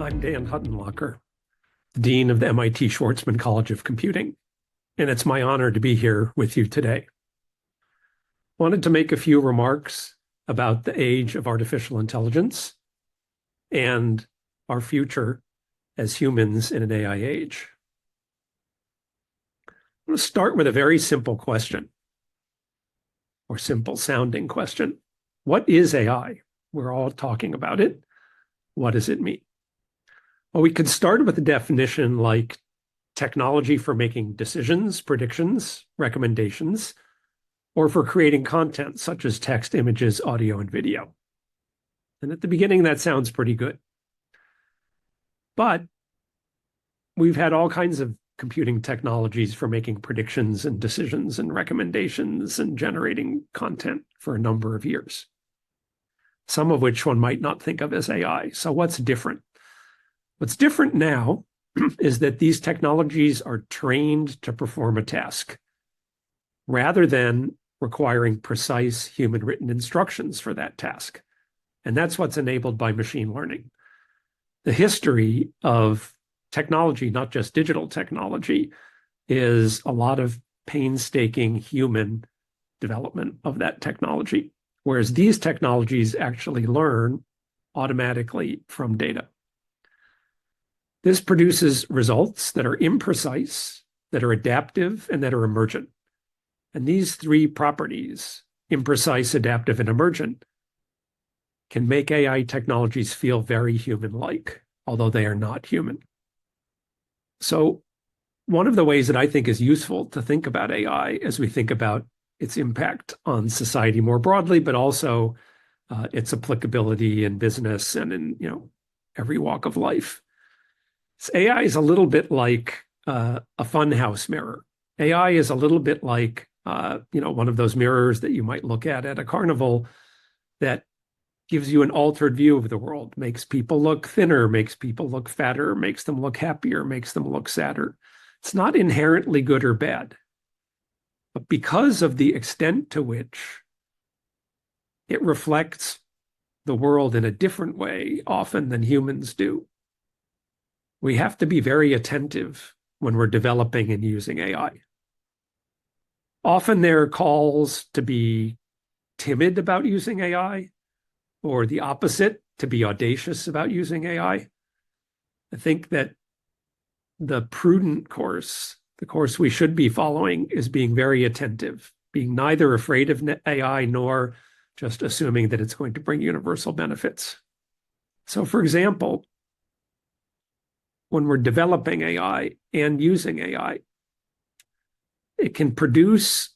I'm Dan Huttenlocher, Dean of the MIT Schwarzman College of Computing, and it's my honor to be here with you today. Wanted to make a few remarks about the age of artificial intelligence and our future as humans in an AI age. I'm going to start with a very simple question, or simple sounding question. What is AI? We're all talking about it. What does it mean? Well, we could start with a definition like technology for making decisions, predictions, recommendations, or for creating content such as text, images, audio, and video. And at the beginning, that sounds pretty good. But we've had all kinds of computing technologies for making predictions and decisions and recommendations and generating content for a number of years, some of which one might not think of as AI. So what's different? What's different now is that these technologies are trained to perform a task rather than requiring precise human-written instructions for that task. And that's what's enabled by machine learning. The history of technology, not just digital technology, is a lot of painstaking human development of that technology, whereas these technologies actually learn automatically from data. This produces results that are imprecise, that are adaptive, and that are emergent. And these three properties, imprecise, adaptive, and emergent, can make AI technologies feel very human-like, although they are not human. So one of the ways that I think is useful to think about AI as we think about its impact on society more broadly, but also its applicability in business and in every walk of life. So AI is a little bit like a funhouse mirror. AI is a little bit like one of those mirrors that you might look at a carnival that gives you an altered view of the world, makes people look thinner, makes people look fatter, makes them look happier, makes them look sadder. It's not inherently good or bad, but because of the extent to which it reflects the world in a different way often than humans do, we have to be very attentive when we're developing and using AI. Often there are calls to be timid about using AI, or the opposite, to be audacious about using AI. I think that the prudent course, the course we should be following, is being very attentive, being neither afraid of AI nor just assuming that it's going to bring universal benefits. So, for example, when we're developing AI and using AI, it can produce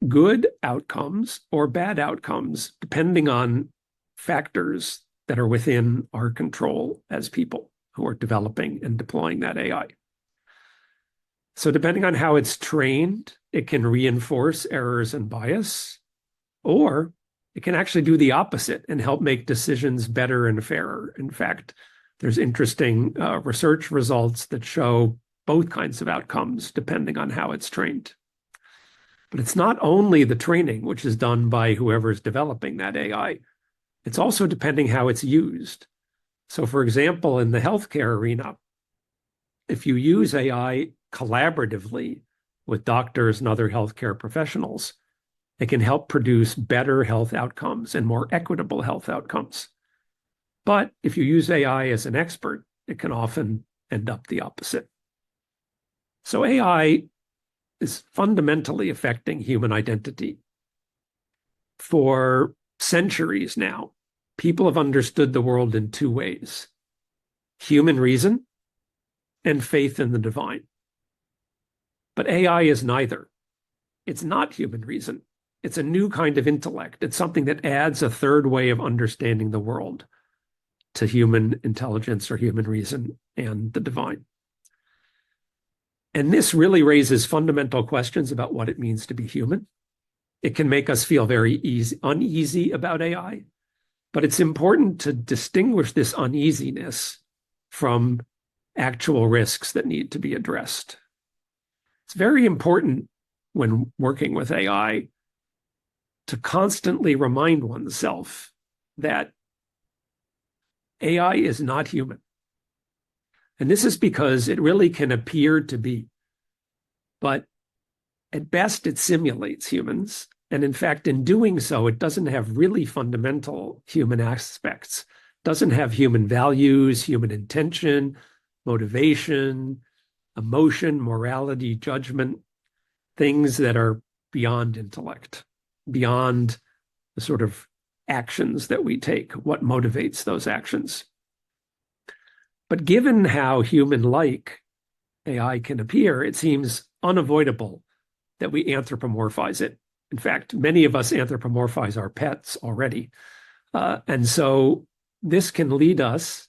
good outcomes or bad outcomes depending on factors that are within our control as people who are developing and deploying that AI. So depending on how it's trained, it can reinforce errors and bias, or it can actually do the opposite and help make decisions better and fairer. In fact, there's interesting research results that show both kinds of outcomes depending on how it's trained. But it's not only the training, which is done by whoever's developing that AI. It's also depending how it's used. So for example, in the healthcare arena, if you use AI collaboratively with doctors and other healthcare professionals, it can help produce better health outcomes and more equitable health outcomes. But if you use AI as an expert, it can often end up the opposite. So AI is fundamentally affecting human identity. For centuries now, people have understood the world in two ways: human reason and faith in the divine. But AI is neither. It's not human reason. It's a new kind of intellect. It's something that adds a third way of understanding the world to human intelligence or human reason and the divine. And this really raises fundamental questions about what it means to be human. It can make us feel very uneasy about AI, but it's important to distinguish this uneasiness from actual risks that need to be addressed. It's very important when working with AI to constantly remind oneself that AI is not human. And this is because it really can appear to be, but at best it simulates humans. And in fact, in doing so, it doesn't have really fundamental human aspects, doesn't have human values, human intention, motivation, emotion, morality, judgment, things that are beyond intellect, beyond the sort of actions that we take, what motivates those actions. But given how human-like AI can appear, it seems unavoidable that we anthropomorphize it. In fact, many of us anthropomorphize our pets already. And so this can lead us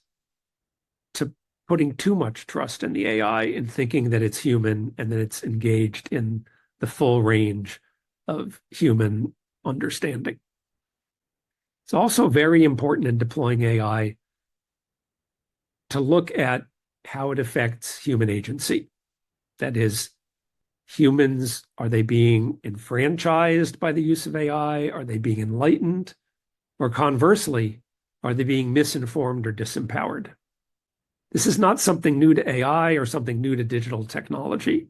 to putting too much trust in the AI and thinking that it's human and that it's engaged in the full range of human understanding. It's also very important in deploying AI to look at how it affects human agency. That is, humans, are they being enfranchised by the use of AI? Are they being enlightened? Or conversely, are they being misinformed or disempowered? This is not something new to AI or something new to digital technology,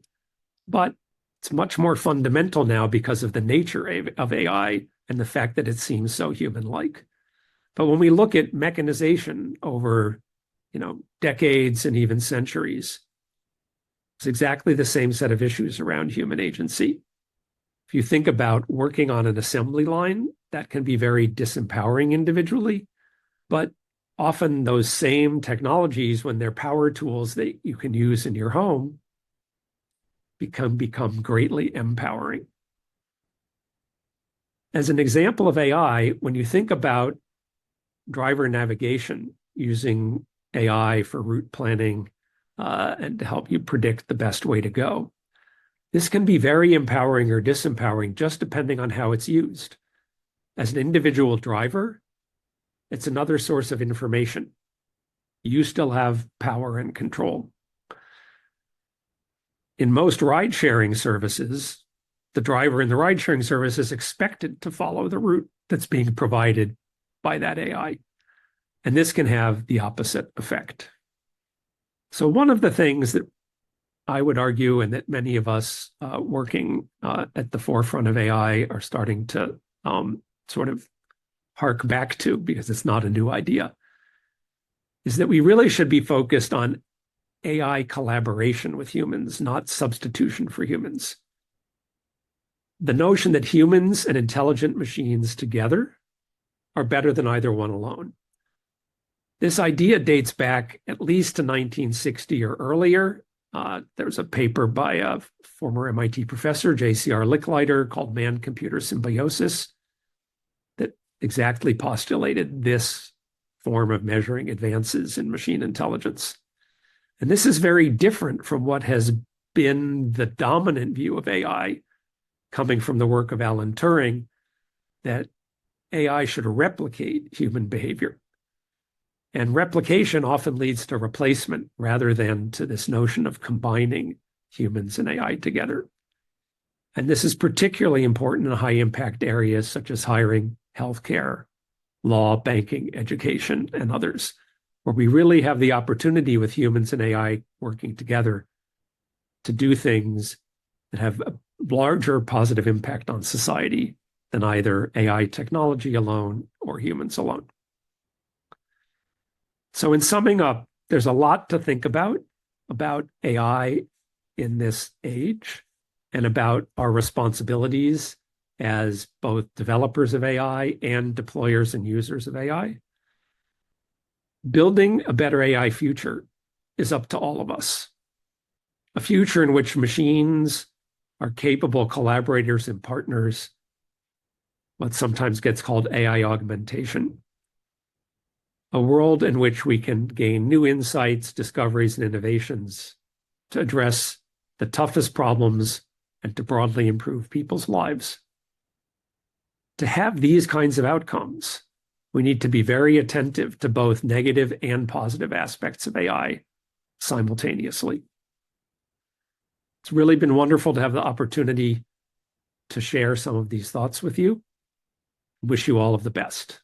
but it's much more fundamental now because of the nature of AI and the fact that it seems so human-like. But when we look at mechanization over, decades and even centuries, it's exactly the same set of issues around human agency. If you think about working on an assembly line, that can be very disempowering individually, but often those same technologies, when they're power tools that you can use in your home, become greatly empowering. As an example of AI, when you think about driver navigation using AI for route planning and to help you predict the best way to go, this can be very empowering or disempowering just depending on how it's used. As an individual driver, it's another source of information. You still have power and control. In most ride-sharing services, the driver in the ride-sharing service is expected to follow the route that's being provided by that AI. And this can have the opposite effect. So one of the things that I would argue, and that many of us working at the forefront of AI are starting to sort of hark back to, because it's not a new idea, is that we really should be focused on AI collaboration with humans, not substitution for humans. The notion that humans and intelligent machines together are better than either one alone. This idea dates back at least to 1960 or earlier. There's a paper by a former MIT professor, J.C.R. Licklider, called Man-Computer Symbiosis that exactly postulated this form of measuring advances in machine intelligence. And this is very different from what has been the dominant view of AI coming from the work of Alan Turing, that AI should replicate human behavior. And replication often leads to replacement rather than to this notion of combining humans and AI together. And this is particularly important in high-impact areas such as hiring, healthcare, law, banking, education, and others, where we really have the opportunity with humans and AI working together to do things that have a larger positive impact on society than either AI technology alone or humans alone. So in summing up, there's a lot to think about AI in this age and about our responsibilities as both developers of AI and deployers and users of AI. Building a better AI future is up to all of us. A future in which machines are capable collaborators and partners, what sometimes gets called AI augmentation. A world in which we can gain new insights, discoveries, and innovations to address the toughest problems and to broadly improve people's lives. To have these kinds of outcomes, we need to be very attentive to both negative and positive aspects of AI simultaneously. It's really been wonderful to have the opportunity to share some of these thoughts with you. Wish you all of the best.